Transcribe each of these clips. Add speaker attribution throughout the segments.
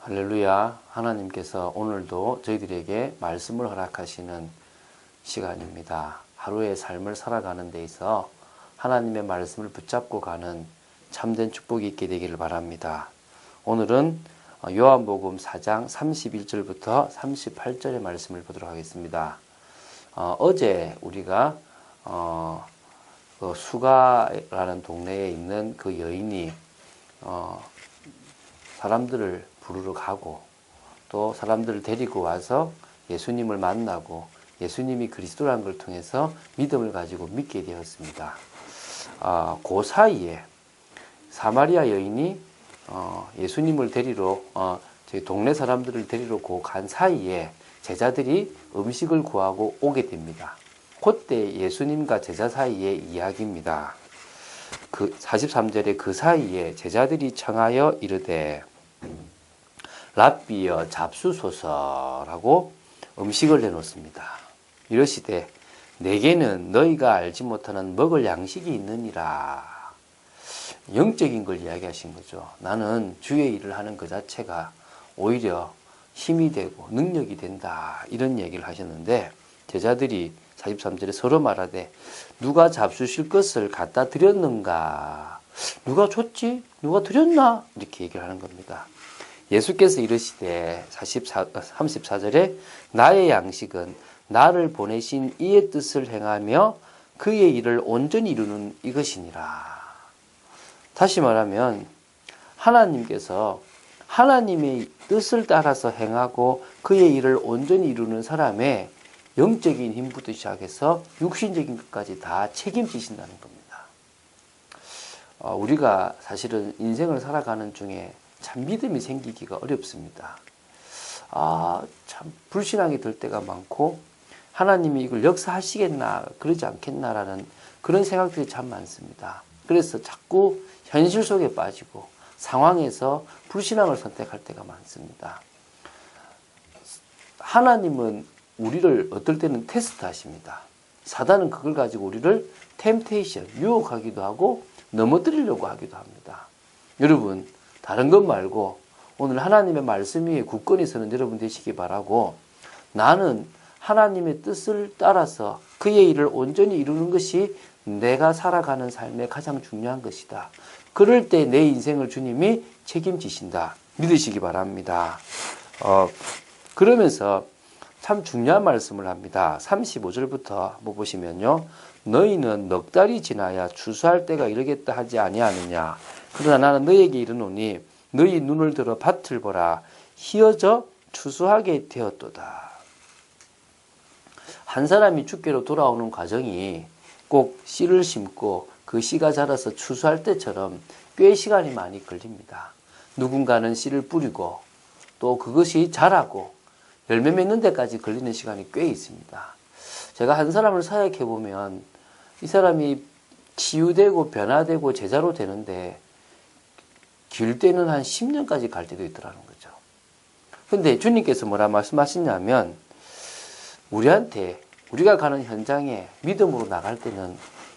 Speaker 1: 할렐루야. 하나님께서 오늘도 저희들에게 말씀을 허락하시는 시간입니다. 하루의 삶을 살아가는 데 있어 하나님의 말씀을 붙잡고 가는 참된 축복이 있게 되기를 바랍니다. 오늘은 요한복음 4장 31절부터 38절의 말씀을 보도록 하겠습니다. 어제 우리가 수가라는 동네에 있는 그 여인이 사람들을 부르러 가고 또 사람들을 데리고 와서 예수님을 만나고 예수님이 그리스도라는 걸 통해서 믿음을 가지고 믿게 되었습니다. 그 사이에 사마리아 여인이 예수님을 데리러 저희 동네 사람들을 데리러 간 사이에 제자들이 음식을 구하고 오게 됩니다. 그때 예수님과 제자 사이의 이야기입니다. 그 43절에 그 사이에 제자들이 청하여 이르되 랍비여 잡수소서라고 음식을 내놓습니다. 이러시되 내게는 너희가 알지 못하는 먹을 양식이 있느니라. 영적인 걸 이야기하신 거죠. 나는 주의 일을 하는 그 자체가 오히려 힘이 되고 능력이 된다. 이런 얘기를 하셨는데 제자들이 43절에 서로 말하되 누가 잡수실 것을 갖다 드렸는가? 누가 줬지? 누가 드렸나? 이렇게 얘기를 하는 겁니다. 예수께서 이르시되 34절에 나의 양식은 나를 보내신 이의 뜻을 행하며 그의 일을 온전히 이루는 이것이니라. 다시 말하면 하나님께서 하나님의 뜻을 따라서 행하고 그의 일을 온전히 이루는 사람의 영적인 힘부터 시작해서 육신적인 것까지 다 책임지신다는 겁니다. 우리가 사실은 인생을 살아가는 중에 참 믿음이 생기기가 어렵습니다. 참 불신앙이 들 때가 많고 하나님이 이걸 역사하시겠나 그러지 않겠나라는 그런 생각들이 참 많습니다. 그래서 자꾸 현실 속에 빠지고 상황에서 불신앙을 선택할 때가 많습니다. 하나님은 우리를 어떨 때는 테스트 하십니다. 사단은 그걸 가지고 우리를 템테이션, 유혹하기도 하고 넘어뜨리려고 하기도 합니다. 여러분 다른 것 말고 오늘 하나님의 말씀 위에 굳건히 서는 여러분 되시기 바라고 나는 하나님의 뜻을 따라서 그의 일을 온전히 이루는 것이 내가 살아가는 삶의 가장 중요한 것이다. 그럴 때 내 인생을 주님이 책임지신다. 믿으시기 바랍니다. 그러면서 참 중요한 말씀을 합니다. 35절부터 한번 보시면요. 너희는 넉 달이 지나야 추수할 때가 이르겠다 하지 아니하느냐. 그러나 나는 너희에게 이르노니 너희 눈을 들어 밭을 보라. 희어져 추수하게 되었도다. 한 사람이 주께로 돌아오는 과정이 꼭 씨를 심고 그 씨가 자라서 추수할 때처럼 꽤 시간이 많이 걸립니다. 누군가는 씨를 뿌리고 또 그것이 자라고 열매 맺는 데까지 걸리는 시간이 꽤 있습니다. 제가 한 사람을 사역해 보면 이 사람이 치유되고 변화되고 제자로 되는데 길 때는 한 10년까지 갈 때도 있더라는 거죠. 근데 주님께서 뭐라 말씀하시냐면 우리한테 우리가 가는 현장에 믿음으로 나갈 때는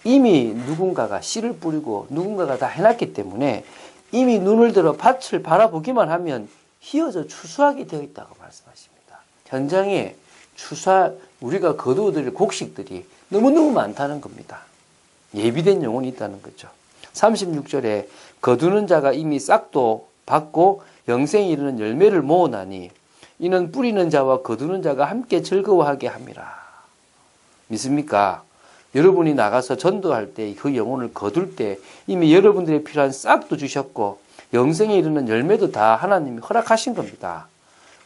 Speaker 1: 이미 누군가가 씨를 뿌리고 누군가가 다 해놨기 때문에 이미 눈을 들어 밭을 바라보기만 하면 희어져 추수하게 되어 있다고 말씀하십니다. 현장에 우리가 거두어들일 곡식들이 너무너무 많다는 겁니다. 예비된 영혼이 있다는 거죠. 36절에 거두는 자가 이미 싹도 받고 영생에 이르는 열매를 모으나니 이는 뿌리는 자와 거두는 자가 함께 즐거워하게 함이라. 믿습니까? 여러분이 나가서 전도할 때 그 영혼을 거둘 때 이미 여러분들의 필요한 싹도 주셨고 영생에 이르는 열매도 다 하나님이 허락하신 겁니다.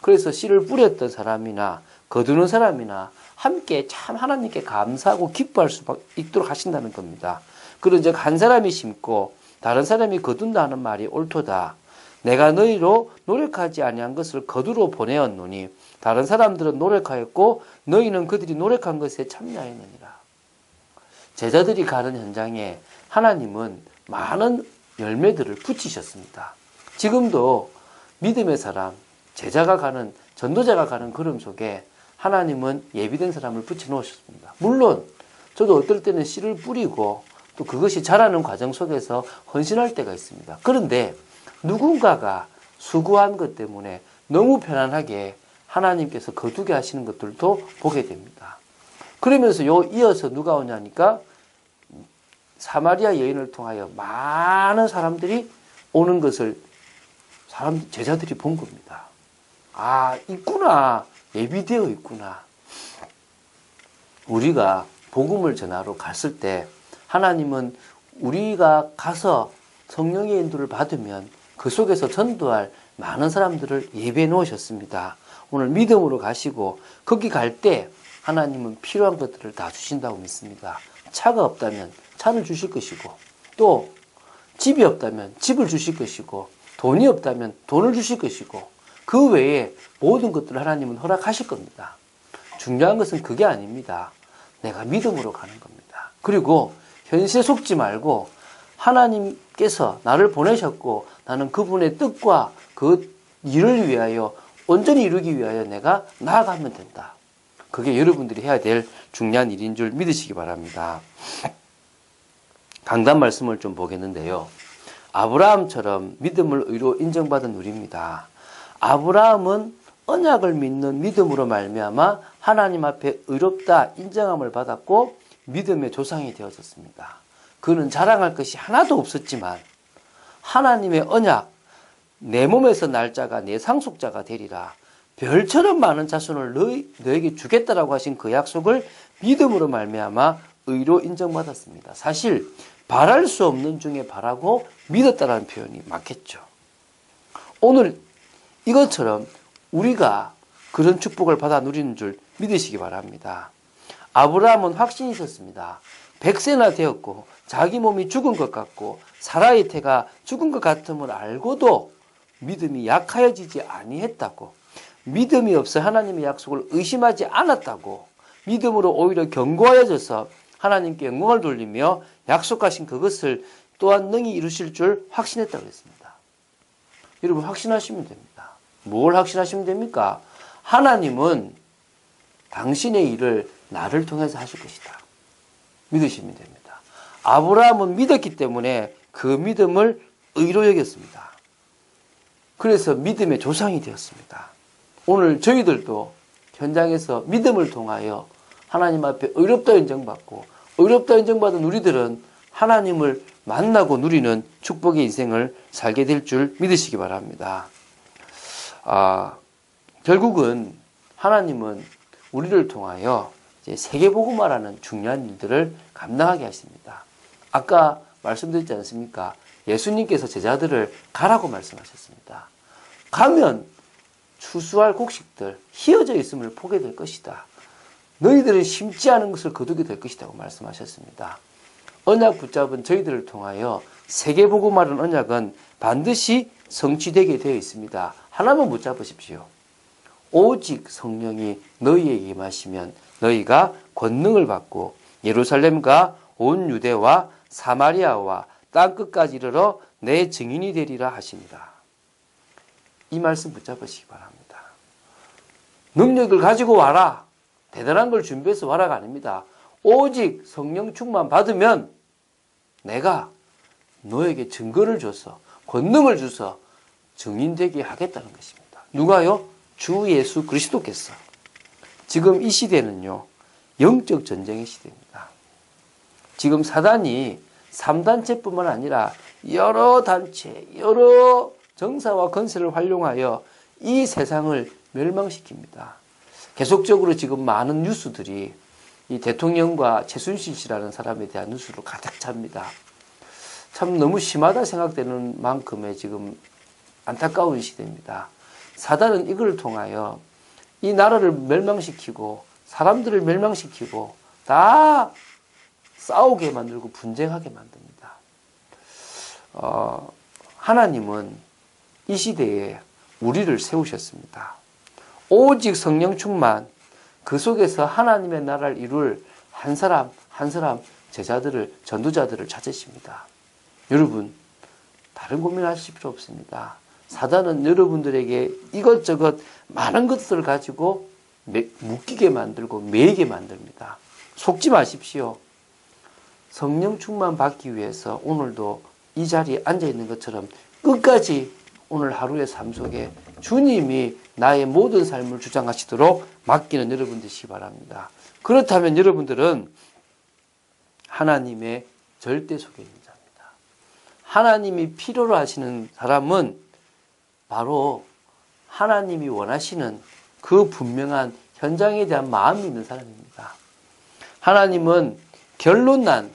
Speaker 1: 그래서 씨를 뿌렸던 사람이나 거두는 사람이나 함께 참 하나님께 감사하고 기뻐할 수 있도록 하신다는 겁니다. 그런즉 한 사람이 심고 다른 사람이 거둔다는 말이 옳도다. 내가 너희로 노력하지 아니한 것을 거두러 보내었노니 다른 사람들은 노력하였고 너희는 그들이 노력한 것에 참여하였느니라. 제자들이 가는 현장에 하나님은 많은 열매들을 붙이셨습니다. 지금도 믿음의 사람, 제자가 가는, 전도자가 가는 걸음 속에 하나님은 예비된 사람을 붙여놓으셨습니다. 물론 저도 어떨 때는 씨를 뿌리고 또 그것이 자라는 과정 속에서 헌신할 때가 있습니다. 그런데 누군가가 수고한 것 때문에 너무 편안하게 하나님께서 거두게 하시는 것들도 보게 됩니다. 그러면서 이어서 누가 오냐니까 사마리아 여인을 통하여 많은 사람들이 오는 것을 제자들이 본 겁니다. 아, 있구나. 예비되어 있구나. 우리가 복음을 전하러 갔을 때 하나님은 우리가 가서 성령의 인도를 받으면 그 속에서 전도할 많은 사람들을 예배해 놓으셨습니다. 오늘 믿음으로 가시고 거기 갈 때 하나님은 필요한 것들을 다 주신다고 믿습니다. 차가 없다면 차를 주실 것이고, 또 집이 없다면 집을 주실 것이고, 돈이 없다면 돈을 주실 것이고, 그 외에 모든 것들을 하나님은 허락하실 겁니다. 중요한 것은 그게 아닙니다. 내가 믿음으로 가는 겁니다. 그리고 현실에 속지 말고 하나님께서 나를 보내셨고 나는 그분의 뜻과 그 일을 위하여 온전히 이루기 위하여 내가 나아가면 된다. 그게 여러분들이 해야 될 중요한 일인 줄 믿으시기 바랍니다. 강단 말씀을 좀 보겠는데요. 아브라함처럼 믿음을 의로 인정받은 우리입니다. 아브라함은 언약을 믿는 믿음으로 말미암아 하나님 앞에 의롭다 인정함을 받았고 믿음의 조상이 되어졌습니다. 그는 자랑할 것이 하나도 없었지만 하나님의 언약, 내 몸에서 날 자가 내 상속자가 되리라, 별처럼 많은 자손을 너에게 주겠다라고 하신 그 약속을 믿음으로 말미암아 의로 인정받았습니다. 사실 바랄 수 없는 중에 바라고 믿었다라는 표현이 맞겠죠. 오늘 이것처럼 우리가 그런 축복을 받아 누리는 줄 믿으시기 바랍니다. 아브라함은 확신이 있었습니다. 100세나 되었고 자기 몸이 죽은 것 같고 사라의 태가 죽은 것 같음을 알고도 믿음이 약하여지지 아니했다고, 믿음이 없어 하나님의 약속을 의심하지 않았다고, 믿음으로 오히려 견고하여져서 하나님께 영광을 돌리며 약속하신 그것을 또한 능히 이루실 줄 확신했다고 했습니다. 여러분, 확신하시면 됩니다. 뭘 확신하시면 됩니까? 하나님은 당신의 일을 나를 통해서 하실 것이다. 믿으시면 됩니다. 아브라함은 믿었기 때문에 그 믿음을 의로 여겼습니다. 그래서 믿음의 조상이 되었습니다. 오늘 저희들도 현장에서 믿음을 통하여 하나님 앞에 의롭다 인정받고, 의롭다 인정받은 우리들은 하나님을 만나고 누리는 축복의 인생을 살게 될 줄 믿으시기 바랍니다. 결국은 하나님은 우리를 통하여 이제 세계복음화라는 중요한 일들을 감당하게 하십니다. 아까 말씀드렸지 않습니까? 예수님께서 제자들을 가라고 말씀하셨습니다. 가면 추수할 곡식들, 휘어져 있음을 보게 될 것이다. 너희들은 심지 않은 것을 거두게 될 것이라고 말씀하셨습니다. 언약 붙잡은 저희들을 통하여 세계복음화라는 언약은 반드시 성취되게 되어 있습니다. 하나만 붙잡으십시오. 오직 성령이 너희에게 임하시면 너희가 권능을 받고 예루살렘과 온 유대와 사마리아와 땅끝까지 이르러 내 증인이 되리라 하십니다. 이 말씀 붙잡으시기 바랍니다. 능력을 가지고 와라, 대단한 걸 준비해서 와라가 아닙니다. 오직 성령 충만 받으면 내가 너에게 증거를 줘서, 권능을 줘서 증인되게 하겠다는 것입니다. 누가요? 주 예수 그리스도께서. 지금 이 시대는요, 영적 전쟁의 시대입니다. 지금 사단이 3단체뿐만 아니라 여러 단체, 여러 정사와 건세를 활용하여 이 세상을 멸망시킵니다. 계속적으로 지금 많은 뉴스들이 이 대통령과 최순실 씨라는 사람에 대한 뉴스로 가득 찹니다. 참 너무 심하다 생각되는 만큼의 지금 안타까운 시대입니다. 사단은 이걸 통하여 이 나라를 멸망시키고 사람들을 멸망시키고 다 싸우게 만들고 분쟁하게 만듭니다. 하나님은 이 시대에 우리를 세우셨습니다. 오직 성령 충만, 그 속에서 하나님의 나라를 이룰 한 사람 한 사람 제자들을, 전도자들을 찾으십니다. 여러분, 다른 고민하실 필요 없습니다. 사단은 여러분들에게 이것저것 많은 것들을 가지고 묶이게 만들고 매이게 만듭니다. 속지 마십시오. 성령 충만 받기 위해서 오늘도 이 자리에 앉아 있는 것처럼 끝까지 오늘 하루의 삶 속에 주님이 나의 모든 삶을 주장하시도록 맡기는 여러분 되시기 바랍니다. 그렇다면 여러분들은 하나님의 절대 속에 있는 자입니다. 하나님이 필요로 하시는 사람은 바로 하나님이 원하시는 그 분명한 현장에 대한 마음이 있는 사람입니다. 하나님은 결론난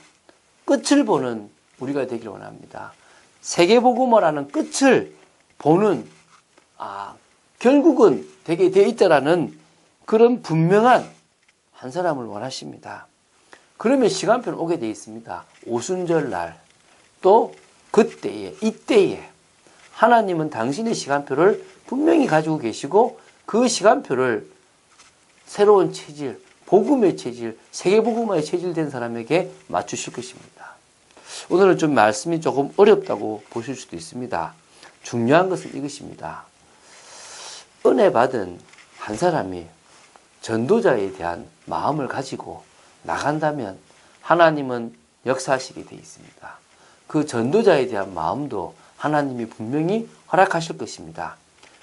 Speaker 1: 끝을 보는 우리가 되기를 원합니다. 세계복음화라는 끝을 보는 결국은 되게 되어 있다라는 그런 분명한 한 사람을 원하십니다. 그러면 시간표는 오게 되어 있습니다. 오순절날 또 그때에 이때에 하나님은 당신의 시간표를 분명히 가지고 계시고 그 시간표를 새로운 체질, 복음의 체질, 세계복음화의 체질된 사람에게 맞추실 것입니다. 오늘은 좀 말씀이 조금 어렵다고 보실 수도 있습니다. 중요한 것은 이것입니다. 은혜 받은 한 사람이 전도자에 대한 마음을 가지고 나간다면 하나님은 역사하시게 되어 있습니다. 그 전도자에 대한 마음도 하나님이 분명히 허락하실 것입니다.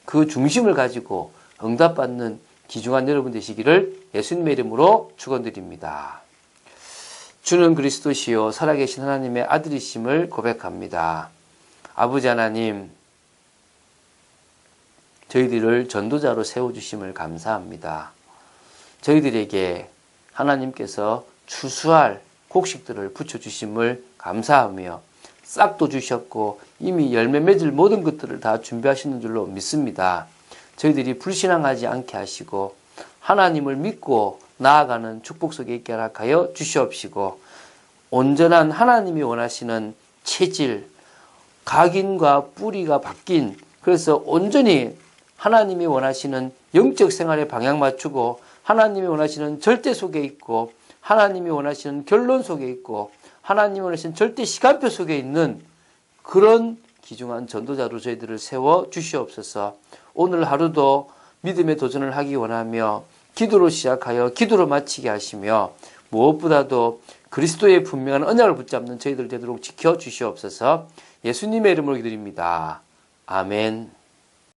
Speaker 1: 그 중심을 가지고 응답받는 귀중한 여러분 되시기를 예수님의 이름으로 축원드립니다. 주는 그리스도시요 살아계신 하나님의 아들이심을 고백합니다. 아버지 하나님, 저희들을 전도자로 세워주심을 감사합니다. 저희들에게 하나님께서 추수할 곡식들을 붙여주심을 감사하며 싹도 주셨고 이미 열매 맺을 모든 것들을 다 준비하시는 줄로 믿습니다. 저희들이 불신앙하지 않게 하시고 하나님을 믿고 나아가는 축복 속에 있게 허락하여 주시옵시고 온전한 하나님이 원하시는 체질, 각인과 뿌리가 바뀐 그래서 온전히 하나님이 원하시는 영적 생활에 방향 맞추고 하나님이 원하시는 절대 속에 있고 하나님이 원하시는 결론 속에 있고 하나님이 원하시는 절대 시간표 속에 있는 그런 귀중한 전도자로 저희들을 세워 주시옵소서. 오늘 하루도 믿음의 도전을 하기 원하며 기도로 시작하여 기도로 마치게 하시며 무엇보다도 그리스도의 분명한 언약을 붙잡는 저희들 되도록 지켜 주시옵소서. 예수님의 이름으로 기도드립니다. 아멘.